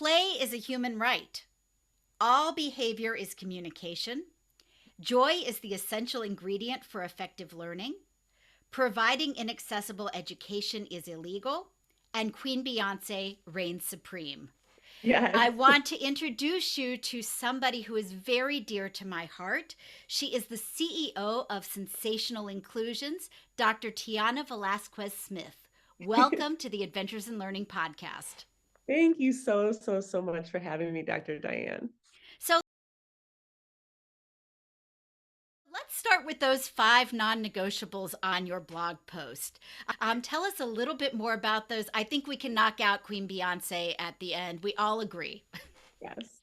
Play is a human right. All behavior is communication. Joy is the essential ingredient for effective learning. Providing inaccessible education is illegal. And Queen Beyonce reigns supreme. Yes. I want to introduce you to somebody who is very dear to my heart. She is the CEO of Sensational Inclusions, Dr. Tyana Velasquez-Smith. Welcome to the Adventures in Learning podcast. Thank you so much for having me, Dr. Diane. So let's start with those 5 non-negotiables on your blog post. Tell us a little bit more about those. I think we can knock out Queen Beyonce at the end. We all agree. Yes.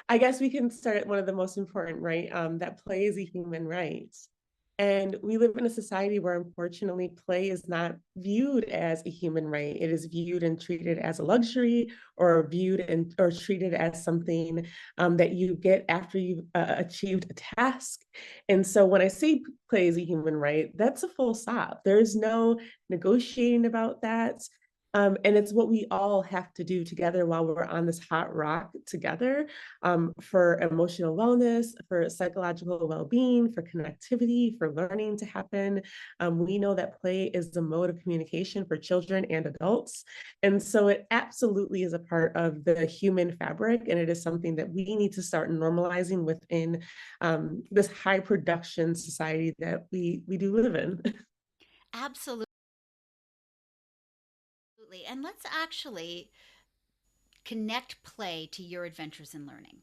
I guess we can start at one of the most important, right? That play is a human right. And we live in a society where, unfortunately, play is not viewed as a human right. It is viewed and treated as a luxury, or viewed and or treated as something that you get after you've achieved a task. And so, when I say play is a human right, that's a full stop. There is no negotiating about that. And it's what we all have to do together while we're on this hot rock together, for emotional wellness, for psychological well-being, for connectivity, for learning to happen. We know that play is the mode of communication for children and adults. And so it absolutely is a part of the human fabric. And it is something that we need to start normalizing within this high production society that we do live in. Absolutely. And let's actually connect play to your adventures in learning.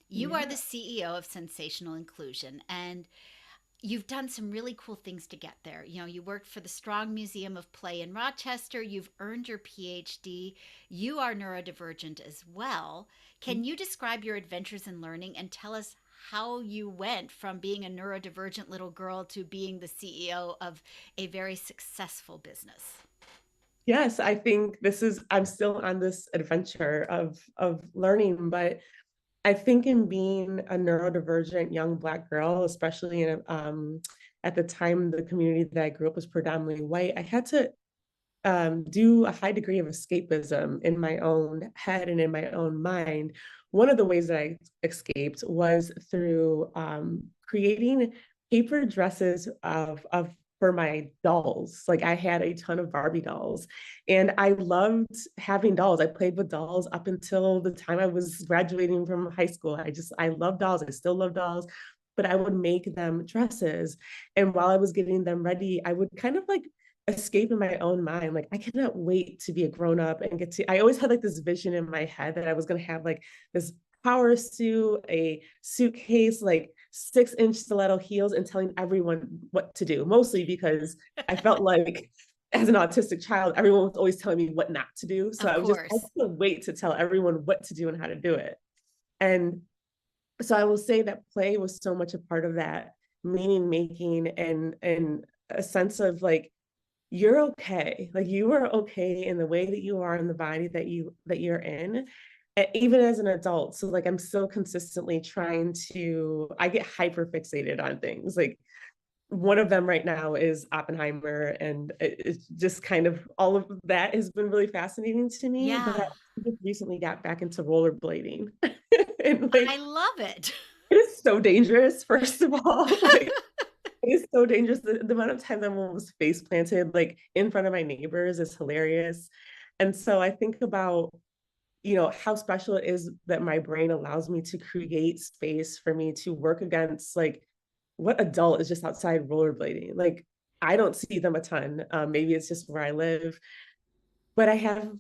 You are Yeah. the CEO of Sensational Inclusion, and you've done some really cool things to get there. You know, you worked for the Strong Museum of Play in Rochester, you've earned your PhD, you are neurodivergent as well. Can you describe your adventures in learning and tell us how you went from being a neurodivergent little girl to being the CEO of a very successful business? Yes, I think I'm still on this adventure of learning, but I think in being a neurodivergent young Black girl, especially at the time, the community that I grew up was predominantly white. I had to do a high degree of escapism in my own head and in my own mind. One of the ways that I escaped was through creating paper dresses of for my dolls. Like, I had a ton of Barbie dolls, and I loved having dolls. I played with dolls up until the time I was graduating from high school. I love dolls. I still love dolls, but I would make them dresses. And while I was getting them ready, I would kind of like escape in my own mind. Like, I cannot wait to be a grown up and I always had like this vision in my head that I was going to have like this power suit, a suitcase, like 6-inch stiletto heels, and telling everyone what to do, mostly because I felt like as an autistic child, everyone was always telling me what not to do. So Of I course. couldn't wait to tell everyone what to do and how to do it. And so I will say that play was so much a part of that meaning making, and a sense of like, you're okay. Like, you are okay in the way that you are, in the body that you're in, even as an adult. So like, I'm still consistently trying to I get hyper fixated on things. Like, one of them right now is Oppenheimer, and it's just kind of all of that has been really fascinating to me. But I Yeah, just recently got back into rollerblading. And I like, love it. it is so dangerous, first of all. Like, it is so dangerous. The amount of time that one was face planted, like, in front of my neighbors is hilarious. And so I think about, how special it is that my brain allows me to create space for me to work against, like, what adult is just outside rollerblading? Like, I don't see them a ton. Maybe it's just where I live, but I have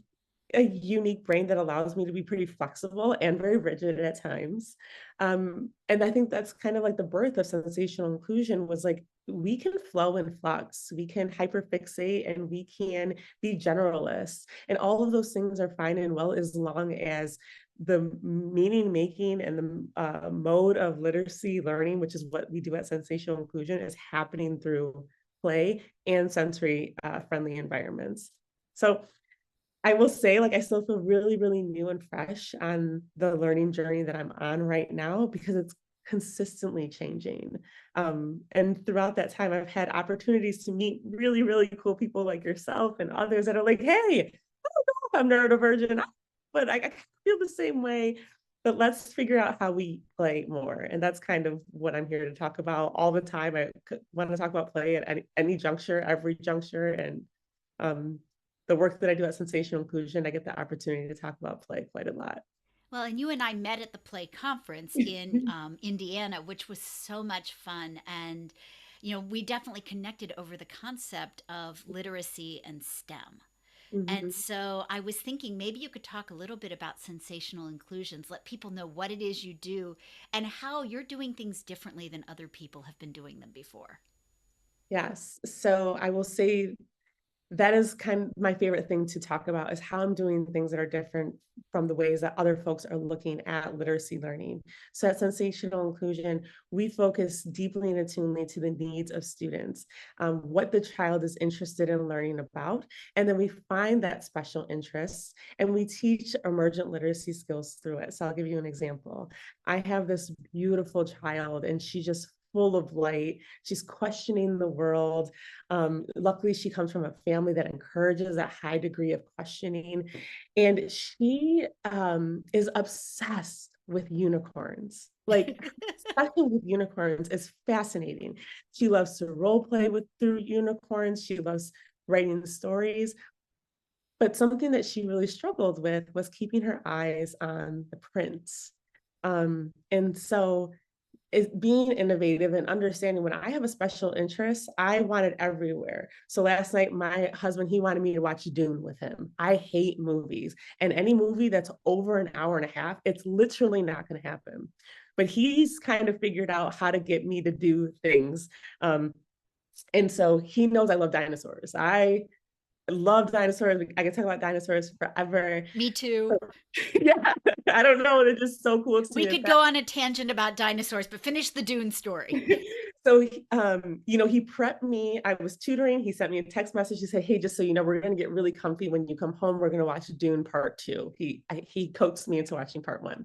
a unique brain that allows me to be pretty flexible and very rigid at times. And I think that's kind of like the birth of sensational inclusion, was like, we can flow in flux, we can hyperfixate, and we can be generalists. And all of those things are fine and well, as long as the meaning making and the mode of literacy learning, which is what we do at Sensational Inclusion, is happening through play and sensory friendly environments. So I will say, like, I still feel really, really new and fresh on the learning journey that I'm on right now, because it's consistently changing. And throughout that time, I've had opportunities to meet really, really cool people like yourself and others that are like, hey, I don't know if I'm neurodivergent. but I feel the same way. But let's figure out how we play more. And that's kind of what I'm here to talk about all the time. I want to talk about play at any juncture, every juncture. And um, the work that I do at Sensational Inclusion, I get the opportunity to talk about play quite a lot. Well, and you and I met at the Play Conference in Indiana, which was so much fun. And, we definitely connected over the concept of literacy and STEM. And Mhm. so I was thinking maybe you could talk a little bit about sensational inclusions, let people know what it is you do and how you're doing things differently than other people have been doing them before. Yes. So I will say that is kind of my favorite thing to talk about is how I'm doing things that are different from the ways that other folks are looking at literacy learning. So at Sensational Inclusion, we focus deeply and attunely to the needs of students, what the child is interested in learning about, and then we find that special interests and we teach emergent literacy skills through it. So I'll give you an example. I have this beautiful child and she just full of light. She's questioning the world. Luckily, she comes from a family that encourages a high degree of questioning. And she is obsessed with unicorns. Like, especially with unicorns is fascinating. She loves to role play with through unicorns. She loves writing stories. But something that she really struggled with was keeping her eyes on the prince. And so is being innovative and understanding when I have a special interest, I want it everywhere. So last night, my husband, he wanted me to watch Dune with him. I hate movies. And any movie that's over an hour and a half, it's literally not going to happen. But he's kind of figured out how to get me to do things. Um, and so he knows I love dinosaurs. I love dinosaurs. I can talk about dinosaurs forever. Me too. Yeah, I don't know. They're just so cool to We me. could go on a tangent about dinosaurs, but finish the Dune story. So, he prepped me. I was tutoring. He sent me a text message. He said, "Hey, just so you know, we're going to get really comfy when you come home. We're going to watch Dune Part Two." He coaxed me into watching Part One,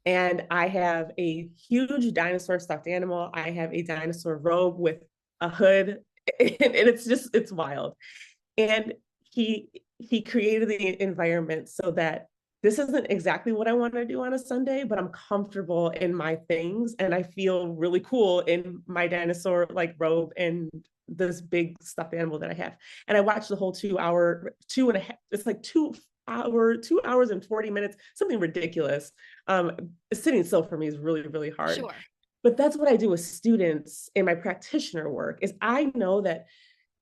and I have a huge dinosaur stuffed animal. I have a dinosaur robe with a hood, and it's wild. And he created the environment so that this isn't exactly what I want to do on a Sunday, but I'm comfortable in my things and I feel really cool in my dinosaur like robe and this big stuffed animal that I have. And I watched the whole 2 hour, two and a half, it's like 2 hours and 40 minutes, something ridiculous. Sitting still for me is really, really hard. Sure. But that's what I do with students in my practitioner work is I know that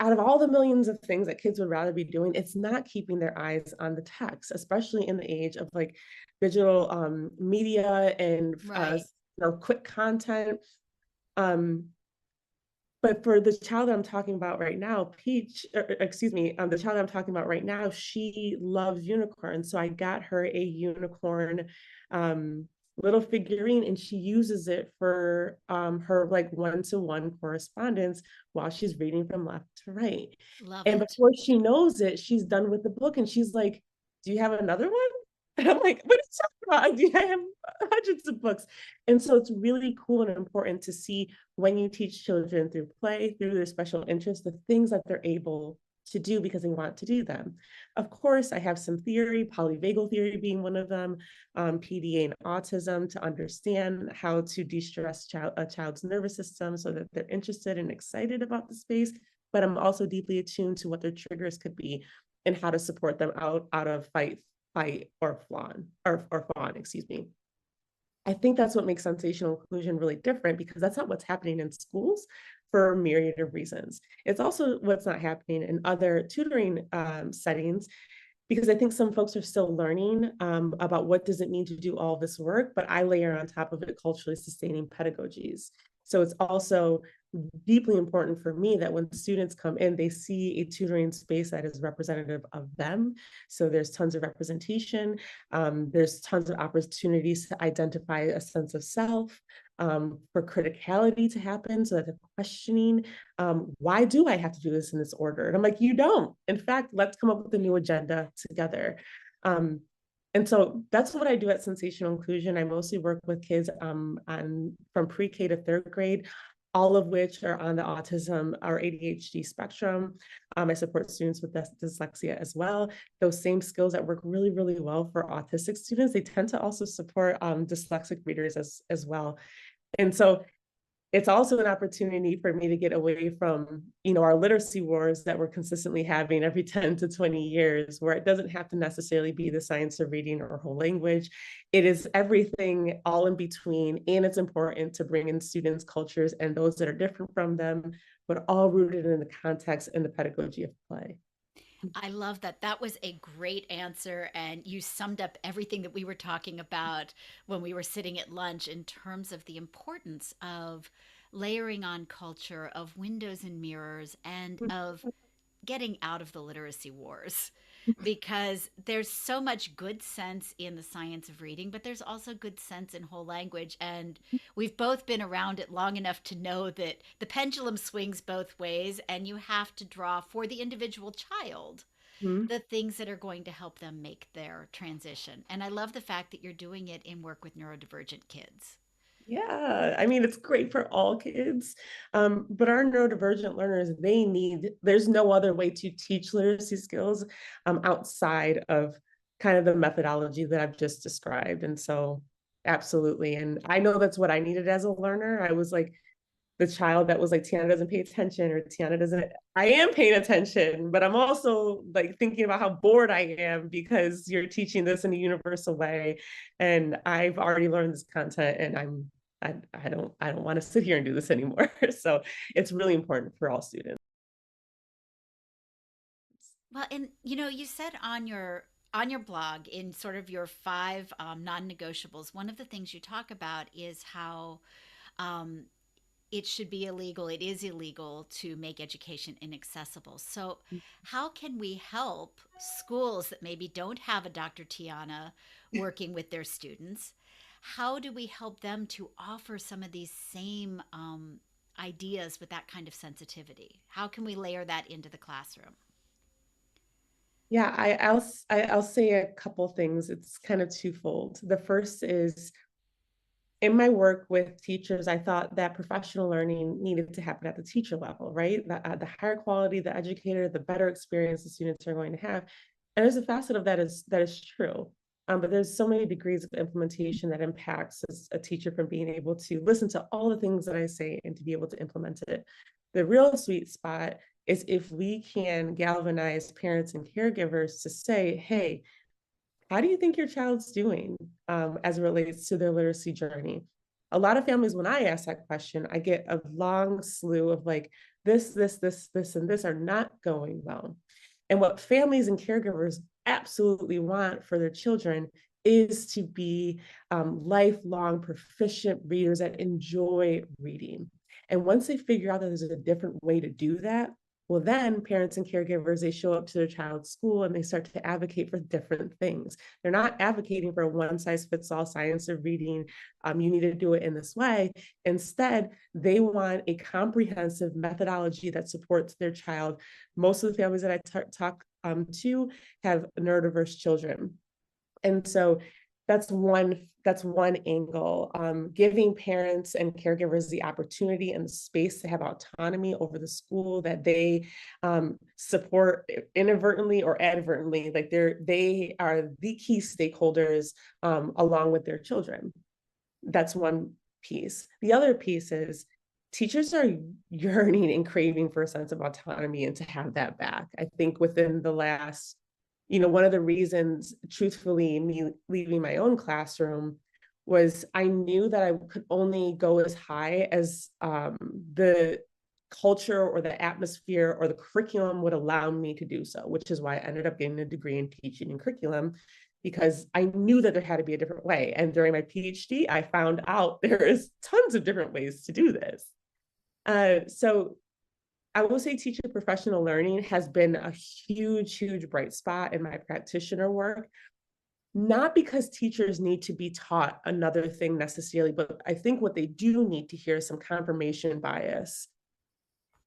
out of all the millions of things that kids would rather be doing, it's not keeping their eyes on the text, especially in the age of like digital media and Right. quick content. Um, but for the child that I'm talking about right now, Peach, excuse me, the child I'm talking about right now, she loves unicorns. So I got her a unicorn um, little figurine and she uses it for her like one-to-one correspondence while she's reading from left to right. Love And it. before she knows it, she's done with the book and she's like, "Do you have another one?" And I'm like, "What are you talking about? I have hundreds of books." And so it's really cool and important to see when you teach children through play, through their special interests, the things that they're able to do because they want to do them. Of course, I have some theory, polyvagal theory being one of them, PDA and autism to understand how to de-stress a child's nervous system so that they're interested and excited about the space. But I'm also deeply attuned to what their triggers could be and how to support them out of fight or fawn, excuse me. I think that's what makes sensational inclusion really different because that's not what's happening in schools for a myriad of reasons. It's also what's not happening in other tutoring settings because I think some folks are still learning about what does it mean to do all this work, but I layer on top of it culturally sustaining pedagogies. So it's also deeply important for me that when students come in, they see a tutoring space that is representative of them. So there's tons of representation. There's tons of opportunities to identify a sense of self, for criticality to happen so that the questioning, why do I have to do this in this order? And I'm like, you don't. In fact, let's come up with a new agenda together. Um, and so that's what I do at Sensational Inclusion. I mostly work with kids from pre-K to third grade. all of which are on the autism or ADHD spectrum. I support students with dyslexia as well. Those same skills that work really, really well for autistic students, they tend to also support dyslexic readers as well. And so it's also an opportunity for me to get away from, our literacy wars that we're consistently having every 10 to 20 years, where it doesn't have to necessarily be the science of reading or whole language. It is everything all in between. And it's important to bring in students' cultures and those that are different from them, but all rooted in the context and the pedagogy of play. I love that. That was a great answer. And you summed up everything that we were talking about when we were sitting at lunch in terms of the importance of layering on culture, of windows and mirrors, and of getting out of the literacy wars, because there's so much good sense in the science of reading, but there's also good sense in whole language. And we've both been around it long enough to know that the pendulum swings both ways, and you have to draw for the individual child Mhm. the things that are going to help them make their transition. And I love the fact that you're doing it in work with neurodivergent kids. Yeah, I mean, it's great for all kids, but our neurodivergent learners, there's no other way to teach literacy skills outside of kind of the methodology that I've just described. And so, absolutely. And I know that's what I needed as a learner. I was like the child that was like, Tiana doesn't pay attention, or Tiana doesn't, I am paying attention, but I'm also like thinking about how bored I am because you're teaching this in a universal way. And I've already learned this content and I don't want to sit here and do this anymore. So it's really important for all students. Well, and you said on your blog in sort of your five non-negotiables, one of the things you talk about is how um, it should be illegal. It is illegal to make education inaccessible. So, how can we help schools that maybe don't have a Dr. Tiana working with their students? How do we help them to offer some of these same ideas with that kind of sensitivity? How can we layer that into the classroom? Yeah, I'll say a couple things. It's kind of twofold. The first is, in my work with teachers, I thought that professional learning needed to happen at the teacher level, right? The higher quality, the educator, the better experience the students are going to have. And there's a facet of that is true. But there's so many degrees of implementation that impacts a teacher from being able to listen to all the things that I say and to be able to implement it. The real sweet spot is if we can galvanize parents and caregivers to say, hey, how do you think your child's doing as it relates to their literacy journey? A lot of families, when I ask that question, I get a long slew of like, this, and this are not going well. And what families and caregivers absolutely want for their children is to be lifelong proficient readers that enjoy reading. And once they figure out that there's a different way to do that, well, then parents and caregivers, they show up to their child's school and they start to advocate for different things. They're not advocating for a one size fits all science of reading. You need to do it in this way. Instead, they want a comprehensive methodology that supports their child. Most of the families that I talk to have neurodiverse children. And so that's one angle, giving parents and caregivers the opportunity and the space to have autonomy over the school that they support inadvertently or advertently. Like they are the key stakeholders along with their children. That's one piece. The other piece is teachers are yearning and craving for a sense of autonomy and to have that back. I think within the last, one of the reasons, truthfully, me leaving my own classroom was I knew that I could only go as high as the culture or the atmosphere or the curriculum would allow me to do so, which is why I ended up getting a degree in teaching and curriculum, because I knew that there had to be a different way. And during my PhD, I found out there is tons of different ways to do this. So I will say teacher professional learning has been a huge, huge bright spot in my practitioner work. Not because teachers need to be taught another thing necessarily, but I think what they do need to hear is some confirmation bias.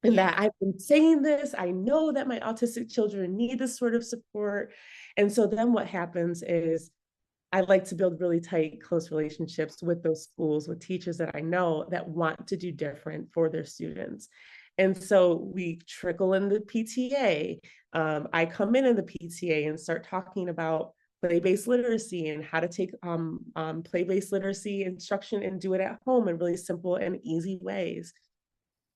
And Yeah. that I've been saying this, I know that my autistic children need this sort of support. And so then what happens is I like to build really tight, close relationships with those schools, with teachers that I know that want to do different for their students. And so we trickle in the PTA. I come in the PTA and start talking about play-based literacy and how to take play-based literacy instruction and do it at home in really simple and easy ways.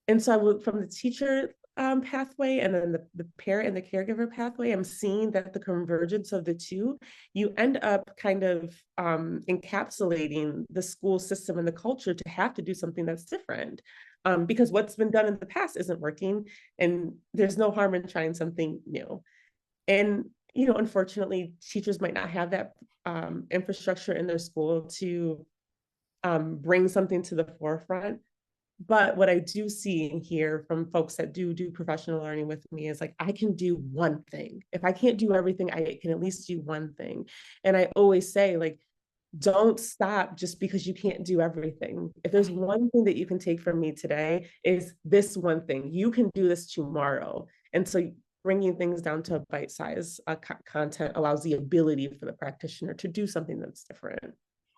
And so I would, from the teacher pathway and then the parent and the caregiver pathway, I'm seeing that the convergence of the two, you end up kind of encapsulating the school system and the culture to have to do something that's different. Because what's been done in the past isn't working, and there's no harm in trying something new. And, unfortunately, teachers might not have that infrastructure in their school to bring something to the forefront. But what I do see and hear from folks that do professional learning with me is like, I can do one thing. If I can't do everything, I can at least do one thing. And I always say, like, don't stop just because you can't do everything. If there's Right. one thing that you can take from me today, is this one thing. You can do this tomorrow. And so bringing things down to bite size content allows the ability for the practitioner to do something that's different.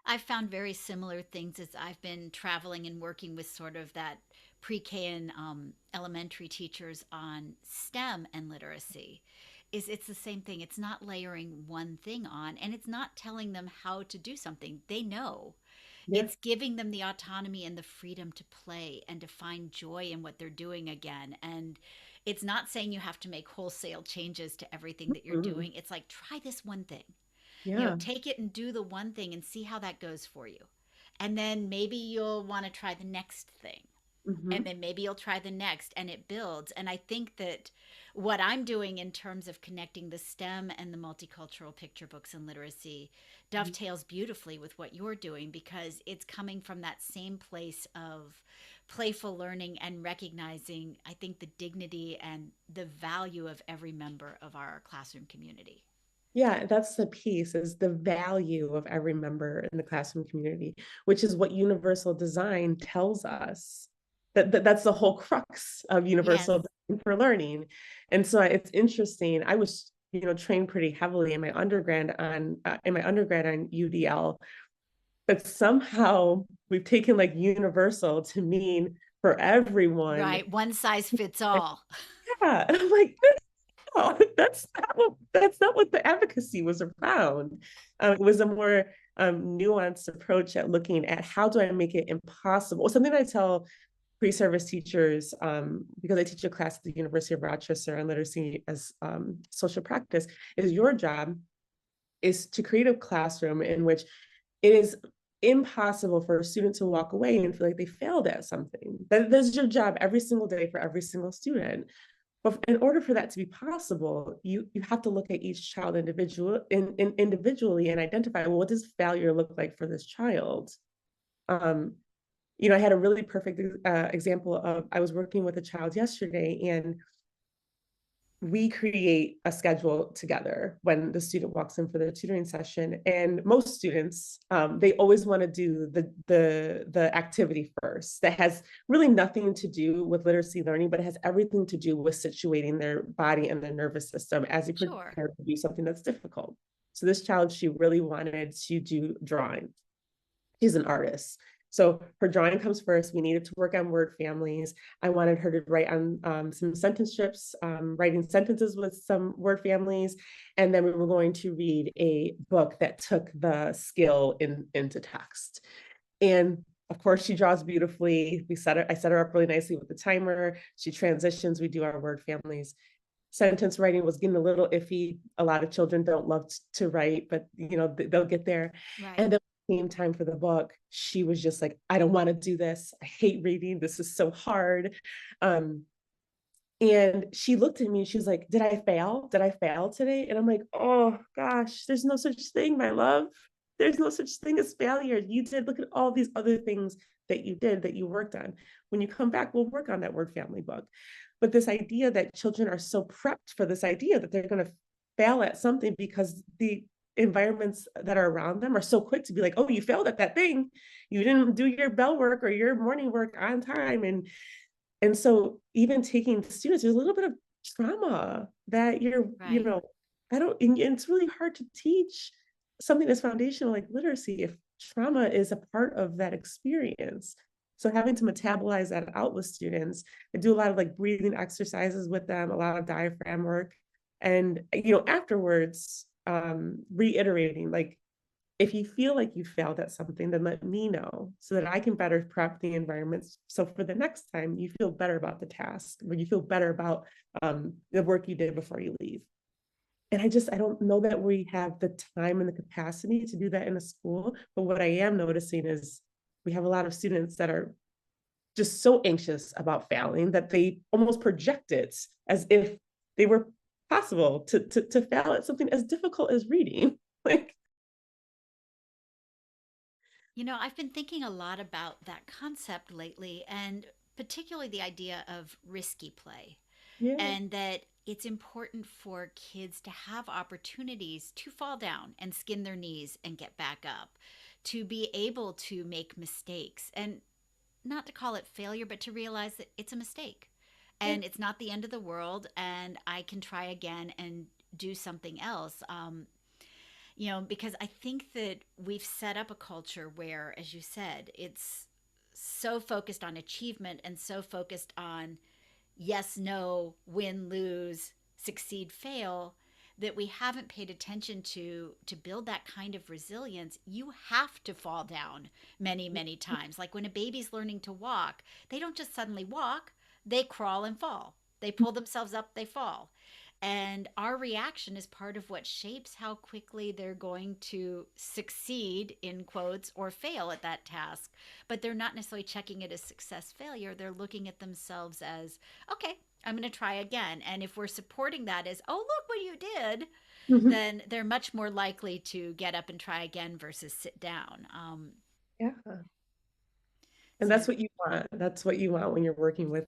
I've found very similar things as I've been traveling and working with sort of that pre-K and elementary teachers on STEM and literacy. Is it's the same thing. It's not layering one thing on, and it's not telling them how to do something. They know. Yeah. It's giving them the autonomy and the freedom to play and to find joy in what they're doing again. And it's not saying you have to make wholesale changes to everything that you're Mhm. doing. It's like, try this one thing. Yeah. Take it and do the one thing and see how that goes for you. And then maybe you'll want to try the next thing. And Mhm. then maybe you'll try the next, and it builds. And I think that what I'm doing in terms of connecting the STEM and the multicultural picture books and literacy dovetails beautifully with what you're doing, because it's coming from that same place of playful learning and recognizing, I think, the dignity and the value of every member of our classroom community. Yeah, that's the piece, is the value of every member in the classroom community, which is what universal design tells us. That's the whole crux of Yes. universal design for learning. And so it's interesting. I was, trained pretty heavily in my undergrad on UDL, but somehow we've taken like universal to mean for everyone. Right. One size fits all. Yeah. And I'm like, oh, that's not what the advocacy was around. It was a more nuanced approach at looking at how do I make it impossible. Something I tell pre-service teachers, because I teach a class at the University of Rochester on literacy as social practice, is your job is to create a classroom in which it is impossible for a student to walk away and feel like they failed at something. That's your job every single day for every single student. But in order for that to be possible, you have to look at each child individually and identify, well, what does failure look like for this child? Um, I had a really perfect example of, I was working with a child yesterday, and we create a schedule together when the student walks in for their tutoring session. And most students, they always want to do the activity first, that has really nothing to do with literacy learning, but it has everything to do with situating their body and their nervous system as they Sure. prepare to do something that's difficult. So this child, she really wanted to do drawing. She's an artist. So her drawing comes first. We needed to work on word families. I wanted her to write on some sentence strips, writing sentences with some word families. And then we were going to read a book that took the skill into text. And of course, she draws beautifully. I set her up really nicely with the timer. She transitions. We do our word families. Sentence writing was getting a little iffy. A lot of children don't love to write, but they'll get there. Right. And then when it came time for the book, she was just like, I don't want to do this. I hate reading. This is so hard. Um, and she looked at me and she was like, did I fail? Did I fail today? And I'm like, oh gosh, there's no such thing, my love. There's no such thing as failure. You did, look at all these other things that you did, that you worked on. When you come back, we'll work on that word family book. But this idea that children are so prepped for this idea that they're going to fail at something because the environments that are around them are so quick to be like, oh, you failed at that thing. You didn't do your bell work or your morning work on time. And so even taking students, there's a little bit of trauma that Right. I don't, and it's really hard to teach. something that's foundational like literacy, if trauma is a part of that experience. So having to metabolize that out with students, I do a lot of like breathing exercises with them, a lot of diaphragm work. And afterwards, reiterating like, if you feel like you failed at something, then let me know so that I can better prep the environments. So for the next time, you feel better about the task, or you feel better about the work you did before you leave. And I don't know that we have the time and the capacity to do that in a school. But what I am noticing is we have a lot of students that are just so anxious about failing that they almost project it as if they were possible to fail at something as difficult as reading. Like, I've been thinking a lot about that concept lately, and particularly the idea of risky play, yeah, and that it's important for kids to have opportunities to fall down and skin their knees and get back up, to be able to make mistakes, and not to call it failure, but to realize that it's a mistake yeah. and it's not the end of the world, and I can try again and do something else. Because I think that we've set up a culture where, as you said, it's so focused on achievement and so focused on yes, no, win, lose, succeed, fail, that we haven't paid attention to build that kind of resilience. You have to fall down many, many times. Like when a baby's learning to walk, they don't just suddenly walk, they crawl and fall. They pull themselves up, they fall. And our reaction is part of what shapes how quickly they're going to succeed, in quotes, or fail at that task. But they're not necessarily checking it as success failure. They're looking at themselves as, okay, I'm going to try again. And if we're supporting that as, oh, look what you did, Mhm. then they're much more likely to get up and try again versus sit down. Yeah. And So, that's what you want. That's what you want when you're working with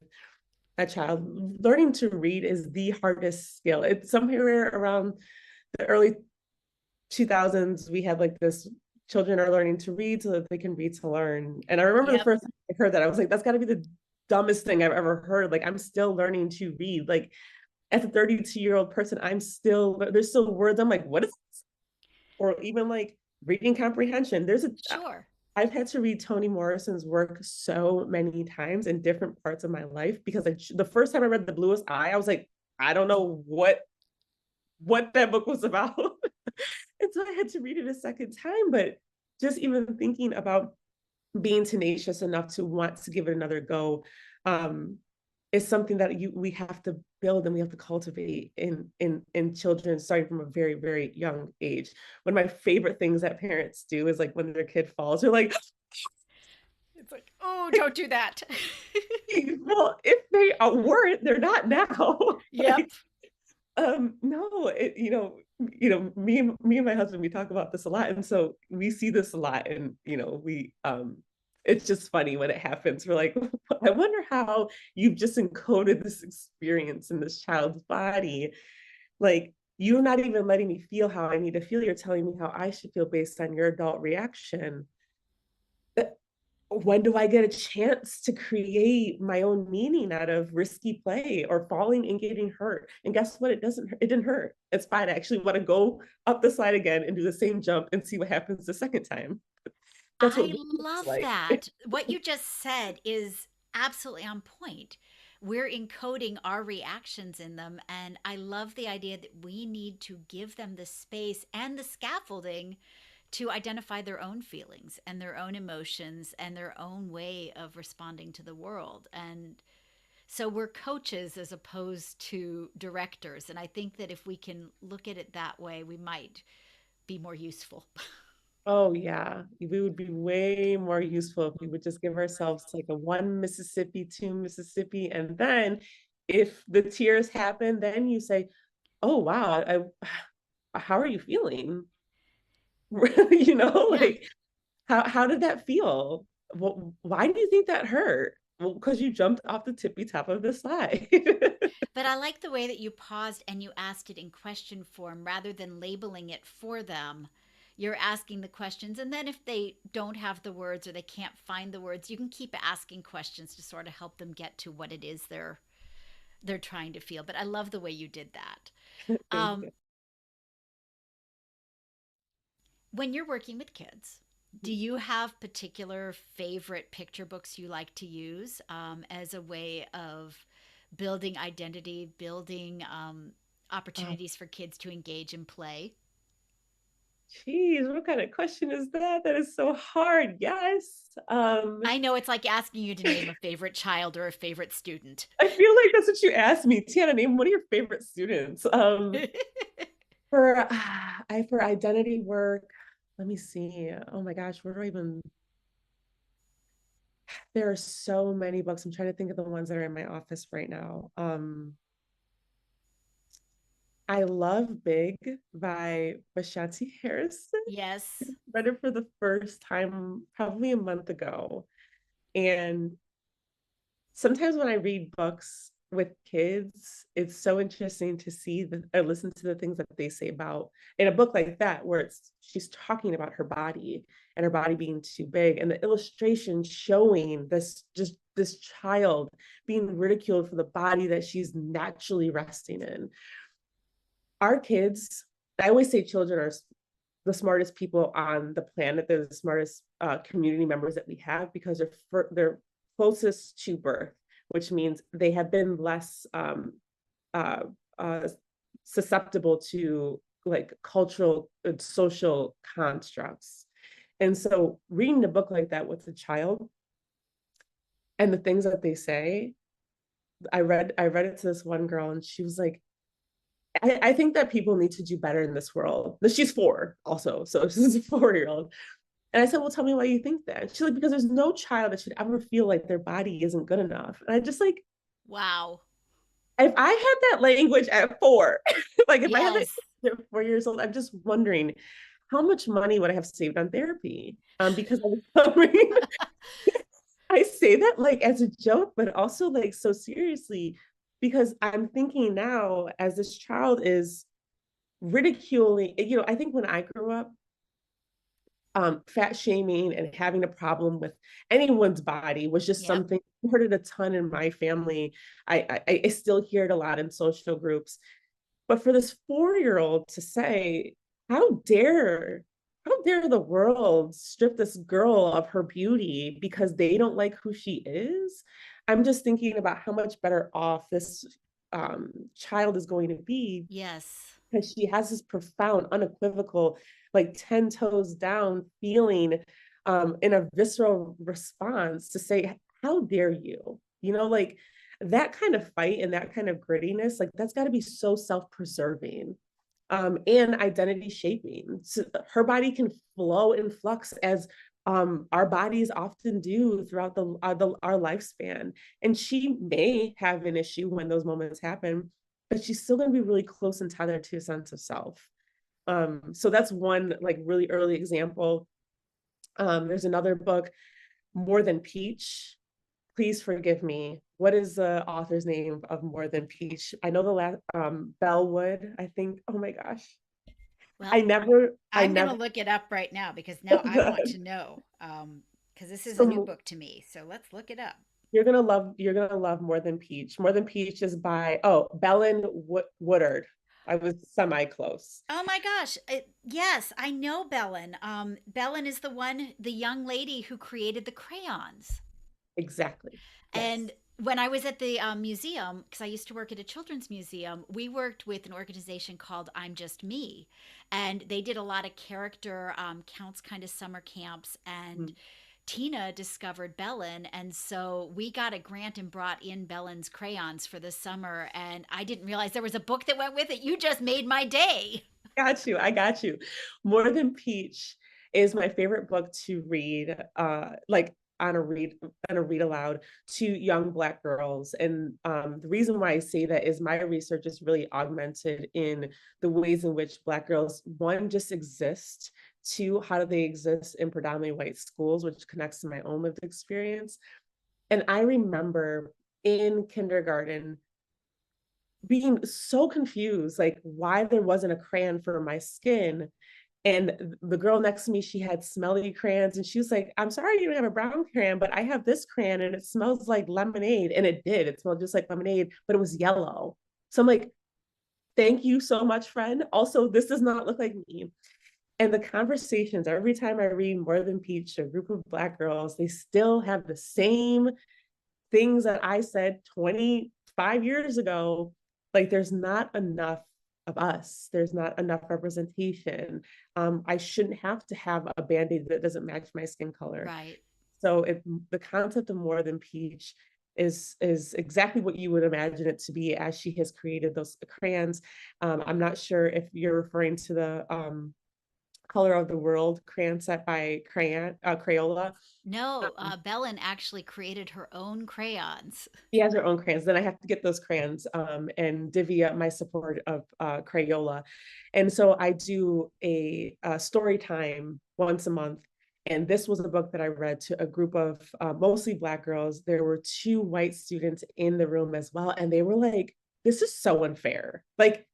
a child. Learning to read is the hardest skill. It's somewhere around the early 2000s. We had like this, children are learning to read so that they can read to learn. And I remember the yep. first time I heard that, I was like, that's got to be the dumbest thing I've ever heard. Like, I'm still learning to read. Like, as a 32-year-old person, there's still words. I'm like, what is this? Or even like reading comprehension. Sure. I've had to read Toni Morrison's work so many times in different parts of my life because the first time I read The Bluest Eye, I was like, I don't know what that book was about. And so I had to read it a second time. But just even thinking about being tenacious enough to want to give it another go, um, is something that we have to build and we have to cultivate in children starting from a very, very young age. One of my favorite things that parents do is like when their kid falls, they're like, It's like, oh, don't do that. well, if they weren't, they're not now. Yep. Like, no, me and my husband, we talk about this a lot, and so we see this a lot, and we it's just funny when it happens. We're like, I wonder how you've just encoded this experience in this child's body. Like, you're not even letting me feel how I need to feel. You're telling me how I should feel based on your adult reaction. Uh, When do I get a chance to create my own meaning out of risky play or falling and getting hurt? And guess what? It didn't hurt. It's fine. I actually want to go up the slide again and do the same jump and see what happens the second time. That's what I reading looks love like. that. What you just said is absolutely on point. We're encoding our reactions in them. And I love the idea that we need to give them the space and the scaffolding to identify their own feelings and their own emotions and their own way of responding to the world. And so we're coaches as opposed to directors. And I think that if we can look at it that way, we might be more useful. Oh yeah, we would be way more useful if we would just give ourselves like a one Mississippi, two Mississippi, and then if the tears happen, then you say, "Oh wow, how are you feeling?" Yeah. Like, how did that feel? Well, why do you think that hurt? Well, because you jumped off the tippy top of the slide. But I like the way that you paused and you asked it in question form rather than labeling it for them. You're asking the questions, and then if they don't have the words or they can't find the words, you can keep asking questions to sort of help them get to what it is they're trying to feel. But I love the way you did that. Thank Um, you. When you're working with kids, do you have particular favorite picture books you like to use as a way of building identity, building Oh, opportunities for kids to engage and play? geez, what kind of question is that? That is so hard. Yes. I know it's like asking you to name a favorite child or a favorite student. I feel like that's what you asked me. Tiana, name one of your favorite students. For identity work, let me see. Oh my gosh, where do I even there are so many books. I'm trying to think of the ones that are in my office right now. I love Big by Bashanti Harrison. Yes. Read it for the first time probably a month ago. And sometimes when I read books with kids, it's so interesting to see or listen to the things that they say about in a book like that, where she's talking about her body and her body being too big, and the illustration showing this child being ridiculed for the body that she's naturally resting in. Our kids, I always say children are the smartest people on the planet. They're the smartest community members that we have because they're closest to birth, which means they have been less uh, uh, susceptible to like cultural and social constructs. And so reading a book like that with a child and the things that they say, I read it to this one girl and she was like, I think that people need to do better in this world. But she's 4 also, so she's a 4-year-old. And I said, well, tell me why you think that. She's like, because there's no child that should ever feel like their body isn't good enough. And I just like, Wow. if I had that language at 4, like if I had that Yes. at 4 years old, I'm just wondering how much money would I have saved on therapy? Because I mean, I say that like as a joke, but also like so seriously, because I'm thinking now as this child is ridiculing, I think when I grew up, fat shaming and having a problem with anyone's body was just Yep. something I heard it a ton in my family. I still hear it a lot in social groups. But for this 4-year-old to say, how dare, how dare the world strip this girl of her beauty because they don't like who she is? I'm just thinking about how much better off this child is going to be Yes. because she has this profound, unequivocal, like 10 toes down feeling in a visceral response to say, how dare you? Like that kind of fight and that kind of grittiness, like that's got to be so self-preserving and identity shaping. So her body can flow in flux as our bodies often do throughout our lifespan. And she may have an issue when those moments happen, but she's still going to be really close and tethered to a sense of self. So that's one like really early example. There's another book, More Than Peach. Please forgive me. What is the author's name of More Than Peach? I know the last Bellwood, I think. Oh my gosh. I Well, never, I I'm going to never. look it up right now because now I want to know. Because this is a new So book to me. So let's look it up. you're gonna love More Than Peach. More Than Peach is by Bellin Woodard. I was semi close. Oh my gosh. Yes, I know Belen. Belen is the young lady who created the crayons. Exactly. And Yes. when I was at the museum, because I used to work at a children's museum, we worked with an organization called I'm Just Me. And they did a lot of character counts kind of summer camps. And Tina discovered Belen. And so we got a grant and brought in Belen's crayons for the summer. And I didn't realize there was a book that went with it. You just made my day. Got you. I got you. More Than Peach is my favorite book to read, like on a read aloud to young Black girls. And the reason why I say that is my research is really augmented in the ways in which Black girls, one, just exist, two, how do they exist in predominantly white schools, which connects to my own lived experience. And I remember in kindergarten being so confused, like why there wasn't a crayon for my skin. And the girl next to me, she had smelly crayons, and she was like, I'm sorry you don't have a brown crayon, but I have this crayon and it smells like lemonade. And it did. It smelled just like lemonade, but it was yellow. So I'm like, thank you so much, friend. Also, this does not look like me. And the conversations, every time I read More Than Peach, a group of Black girls, they still have the same things that I said 25 years ago. Like, there's not enough of us, there's not enough representation. I shouldn't have to have a band-aid that doesn't match my skin color. Right. So if the concept of More Than Peach is exactly what you would imagine it to be as she has created those crayons. I'm not sure if you're referring to the Color of the World crayon set by Crayola. No, Belen actually created her own crayons. She has her own crayons. Then I have to get those crayons and divvy up my support of Crayola. And so I do a story time once a month. And this was a book that I read to a group of mostly Black girls. There were two white students in the room as well. And they were like, this is so unfair. Like,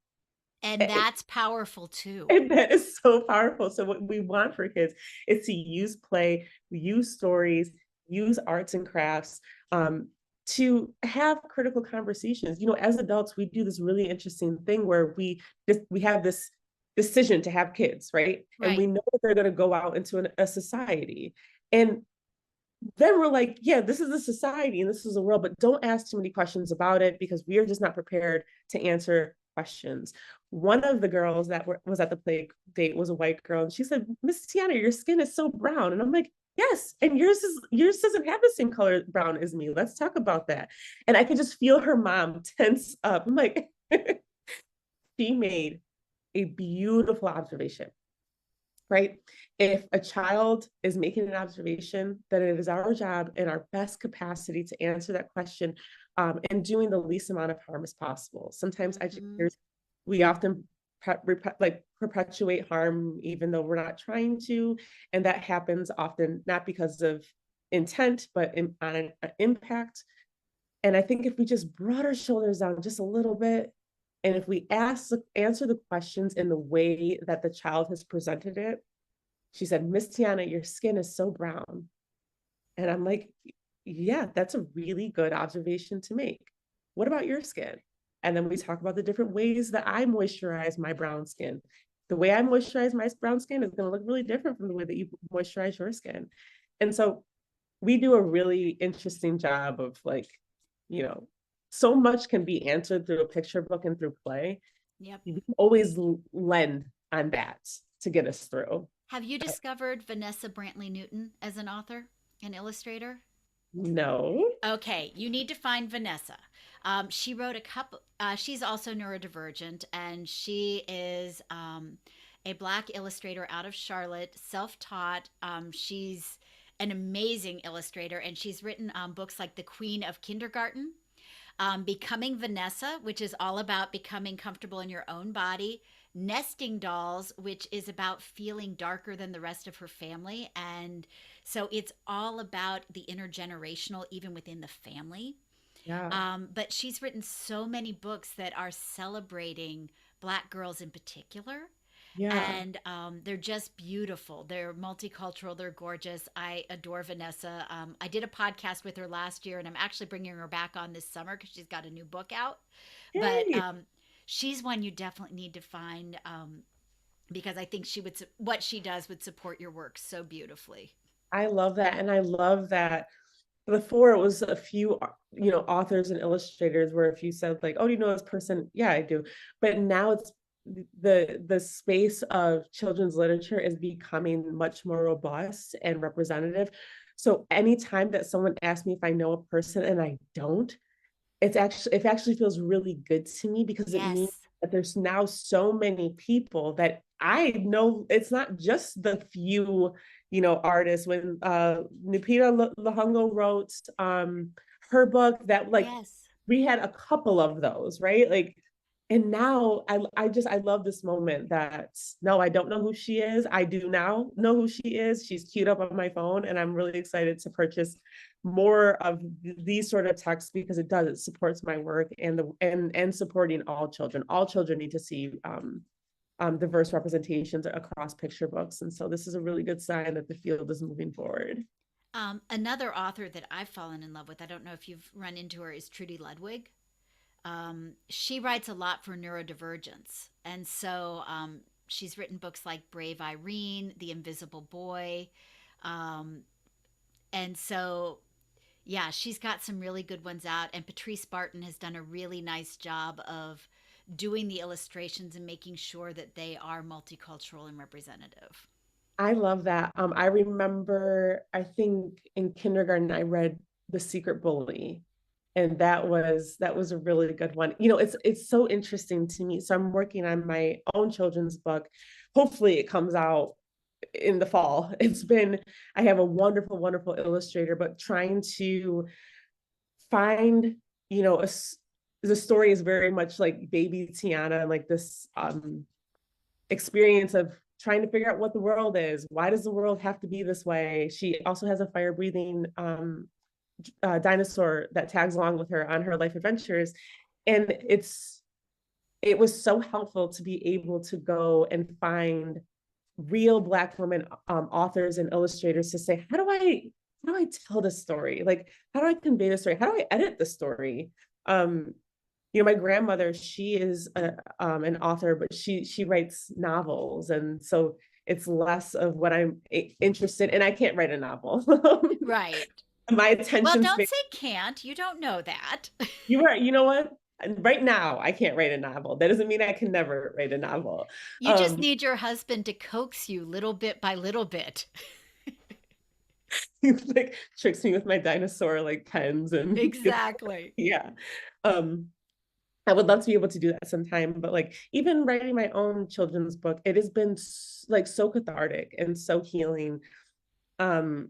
And that's powerful too. and that is so powerful. So what we want for kids is to use play, use stories, use arts and crafts, to have critical conversations. You know, as adults, we do this really interesting thing where we have this decision to have kids, right? And Right. we know that they're going to go out into a society. And then we're like, yeah, this is a society and this is a world, but don't ask too many questions about it because we are just not prepared to answer questions. One of the girls that was at the play date was a white girl, and she said, Miss Tiana, your skin is so brown. And I'm like, yes, and yours doesn't have the same color brown as me. Let's talk about that. And I could just feel her mom tense up. I'm like, she made a beautiful observation, right? If a child is making an observation, then it is our job in our best capacity to answer that question, and doing the least amount of harm as possible. Sometimes Hmm. educators, we often perpetuate harm even though we're not trying to, and that happens often not because of intent, but on an impact. And I think if we just brought our shoulders down just a little bit, and if we answer the questions in the way that the child has presented it, she said, Miss Tiana, your skin is so brown. And I'm like, yeah, that's a really good observation to make. What about your skin? And then we talk about the different ways that I moisturize my brown skin. The way I moisturize my brown skin is going to look really different from the way that you moisturize your skin. And so we do a really interesting job of, like, you know, so much can be answered through a picture book and through play. Yep. You can always lend on that to get us through. Have you discovered Vanessa Brantley Newton as an author and illustrator? No. Okay, you need to find Vanessa. She wrote a couple. She's also neurodivergent, and she is a Black illustrator out of Charlotte, self-taught. She's an amazing illustrator, and she's written books like The Queen of Kindergarten, Becoming Vanessa, which is all about becoming comfortable in your own body, Nesting Dolls, which is about feeling darker than the rest of her family. And so it's all about the intergenerational, even within the family. Yeah. But she's written so many books that are celebrating Black girls in particular. Yeah. And they're just beautiful. They're multicultural. They're gorgeous. I adore Vanessa. I did a podcast with her last year, and I'm actually bringing her back on this summer because she's got a new book out. But Yay. she's one you definitely need to find, because I think she would what she does would support your work so beautifully. I love that. And I love that before it was a few, authors and illustrators where if you said like, oh, do you know this person? Yeah, I do. But now it's the space of children's literature is becoming much more robust and representative. So anytime that someone asks me if I know a person and I don't, it actually feels really good to me because it means Yes. that there's now so many people that I know. It's not just the few, artists. When Lupita Nyong'o wrote her book, that, like, Yes. we had a couple of those, right? Like, and now I love this moment that, no, I don't know who she is. I do now know who she is. She's queued up on my phone, and I'm really excited to purchase more of these sort of texts because it supports my work and supporting all children. All children need to see diverse representations across picture books, and so this is a really good sign that the field is moving forward. Another author that I've fallen in love with, I don't know if you've run into her, is Trudy Ludwig. She writes a lot for neurodivergence. And so she's written books like Brave Irene, The Invisible Boy. Um, and so, yeah, she's got some really good ones out. And Patrice Barton has done a really nice job of doing the illustrations and making sure that they are multicultural and representative. I love that. I remember, I think in kindergarten, I read The Secret Bully, and that was a really good one. It's so interesting to me. So I'm working on my own children's book. Hopefully, it comes out in the fall. I have a wonderful, wonderful illustrator, but trying to find, you know, the story is very much like baby Tyana and like this experience of trying to figure out what the world is. Why does the world have to be this way? She also has a fire breathing dinosaur that tags along with her on her life adventures. And it was so helpful to be able to go and find real Black women authors and illustrators to say, how do I tell this story? Like, how do I convey the story? How do I edit the story? My grandmother, she is an author, but she writes novels, and so it's less of what I'm interested in. And I can't write a novel. Right. My Well, attention don't span. say can't. You don't know that. You know what? Right now, I can't write a novel. That doesn't mean I can never write a novel. You just Um, need your husband to coax you little bit by little bit. he like tricks me with my dinosaur like pens and Exactly. yeah. Um, I would love to be able to do that sometime, but like even writing my own children's book, it has been like so cathartic and so healing. Um,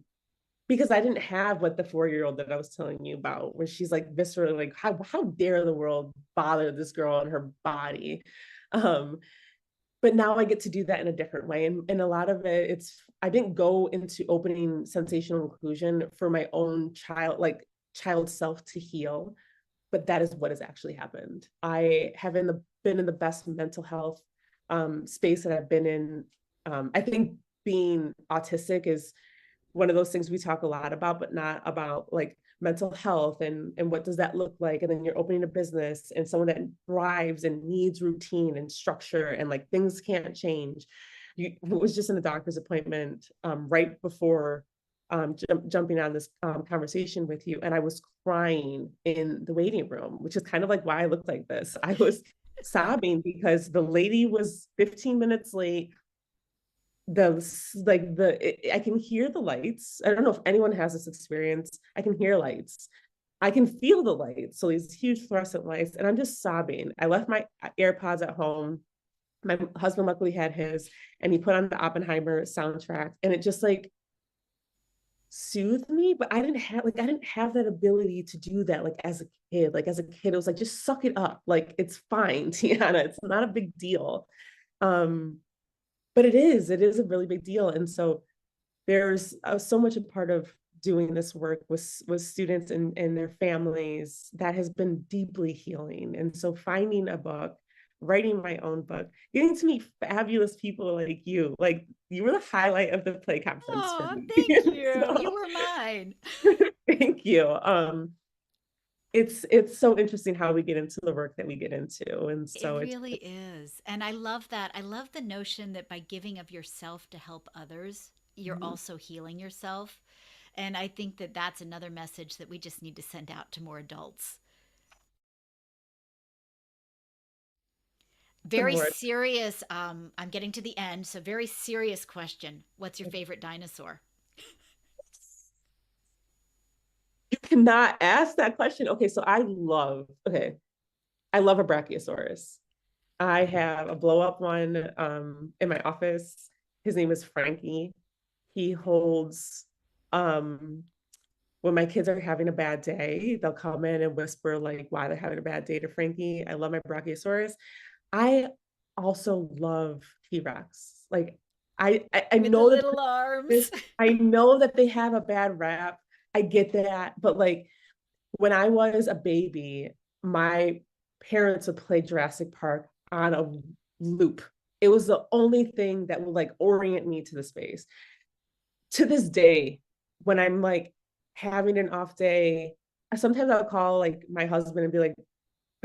because I didn't have what the 4-year-old that I was telling you about, where she's like viscerally like, how dare the world bother this girl and her body. Um, but now I get to do that in a different way. And a lot of it, I didn't go into opening sensational inclusion for my own child self to heal, but that is what has actually happened. I have been in the best mental health space that I've been in. I think being autistic is one of those things we talk a lot about, but not about like mental health and what does that look like. And then you're opening a business and someone that thrives and needs routine and structure and like things can't change. It was just in a doctor's appointment right before jumping on this conversation with you, and I was crying in the waiting room, which is kind of like why I looked like this. I was sobbing because the lady was 15 minutes late. I can hear the lights. I don't know if anyone has this experience. I can hear lights. I can feel the lights. So these huge fluorescent lights, and I'm just sobbing. I left my AirPods at home. My husband luckily had his, and he put on the Oppenheimer soundtrack, and it just like soothed me. But I didn't have that ability to do that like as a kid. Like as a kid, it was like just suck it up. Like it's fine, Tiana. It's not a big deal. Um, but it is a really big deal. And so there's so much a part of doing this work with students and their families that has been deeply healing. And so finding a book, writing my own book, getting to meet fabulous people like you were the highlight of the play conference for Oh, me. thank you. You So were mine. thank you. It's so interesting how we get into the work that we get into. And It so really is. And I love that. I love the notion that by giving of yourself to help others, you're also healing yourself. And I think that that's another message that we just need to send out to more adults. some Very more. serious. I'm getting to the end. So, very serious question. What's your favorite dinosaur? You cannot ask that question. Okay, so I love a brachiosaurus. I have a blow up one in my office. His name is Frankie. He holds, um, when my kids are having a bad day, they'll come in and whisper like why they're having a bad day to Frankie. I love my brachiosaurus. I also love T-Rex. Like I With the know that little arms. I know that they have a bad rap. I get that, but like when I was a baby, my parents would play Jurassic Park on a loop. It was the only thing that would like orient me to the space. To this day, when I'm like having an off day, sometimes I'll call like my husband and be like,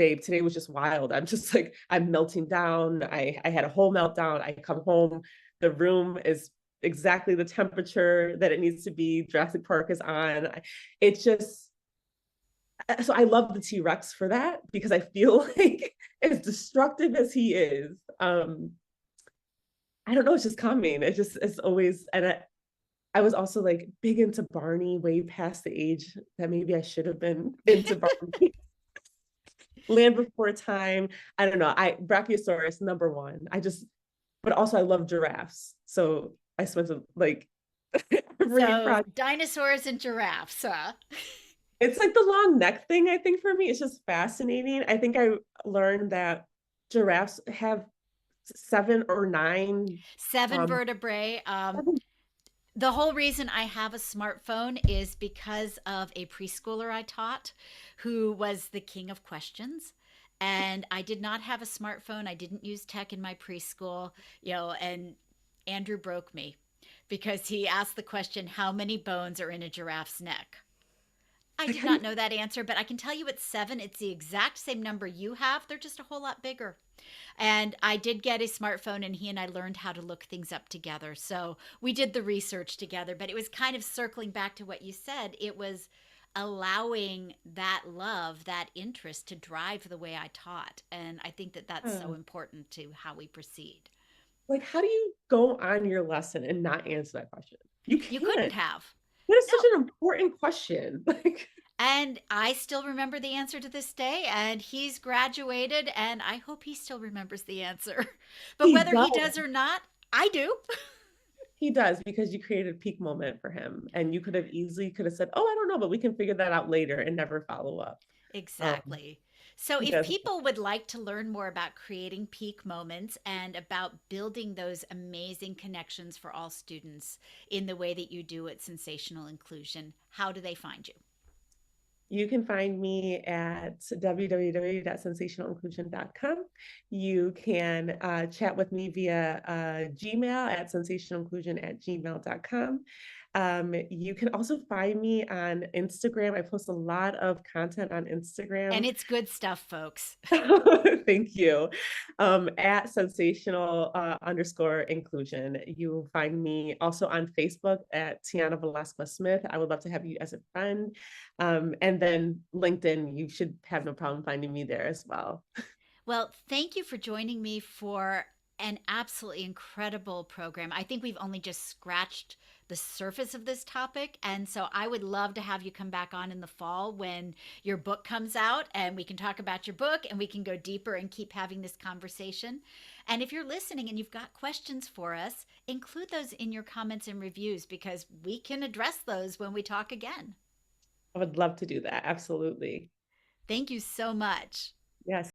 babe, today was just wild. I'm just like, I'm melting down. I had a whole meltdown. I come home, the room is exactly the temperature that it needs to be. Jurassic Park is on. It's just so I love the T-Rex for that because I feel like as destructive as he is, I don't know, it's just coming. It's always and I was also like big into Barney way past the age that maybe I should have been into Barney. Land Before Time. I don't know. I Brachiosaurus number one. But also I love giraffes. So I spent like every So project. dinosaurs and giraffes, huh? It's like the long neck thing, I think, for me. It's just fascinating. I think I learned that giraffes have 7 or 9 Seven um vertebrae. 7 The whole reason I have a smartphone is because of a preschooler I taught who was the king of questions. And I did not have a smartphone. I didn't use tech in my preschool, and Andrew broke me because he asked the question, how many bones are in a giraffe's neck? I like did how do not you know that answer, but I can tell you it's 7. It's the exact same number you have. They're just a whole lot bigger. And I did get a smartphone, and he and I learned how to look things up together. So we did the research together, but it was kind of circling back to what you said. It was allowing that love, that interest to drive the way I taught. And I think that that's so important to how we proceed. like how do you go on your lesson and not answer that question? You You couldn't can't. have. That is such No. an important question. Like And I still remember the answer to this day, and he's graduated, and I hope he still remembers the answer. But he whether does. he does or not, I do. He does because you created a peak moment for him, and you could have said, "Oh, I don't know, but we can figure that out later," and never follow up. Um, Exactly. So, he if does. people would like to learn more about creating peak moments and about building those amazing connections for all students in the way that you do at Sensational Inclusion, how do they find you? You can find me at www.sensationalinclusion.com. You can chat with me via Gmail at sensationalinclusion@gmail.com. You can also find me on Instagram. I post a lot of content on And Instagram. it's good stuff, folks. Thank you. At sensational underscore inclusion. You will find me also on Facebook at Tyana Velasquez-Smith. I would love to have you as a friend. And then LinkedIn, you should have no problem finding me there as well. Well, thank you for joining me for an absolutely incredible program. I think we've only just scratched the surface of this topic. And so I would love to have you come back on in the fall when your book comes out and we can talk about your book and we can go deeper and keep having this conversation. And if you're listening and you've got questions for us, include those in your comments and reviews because we can address those when we talk again. I would love to do that. Absolutely. Thank you so much. Yes.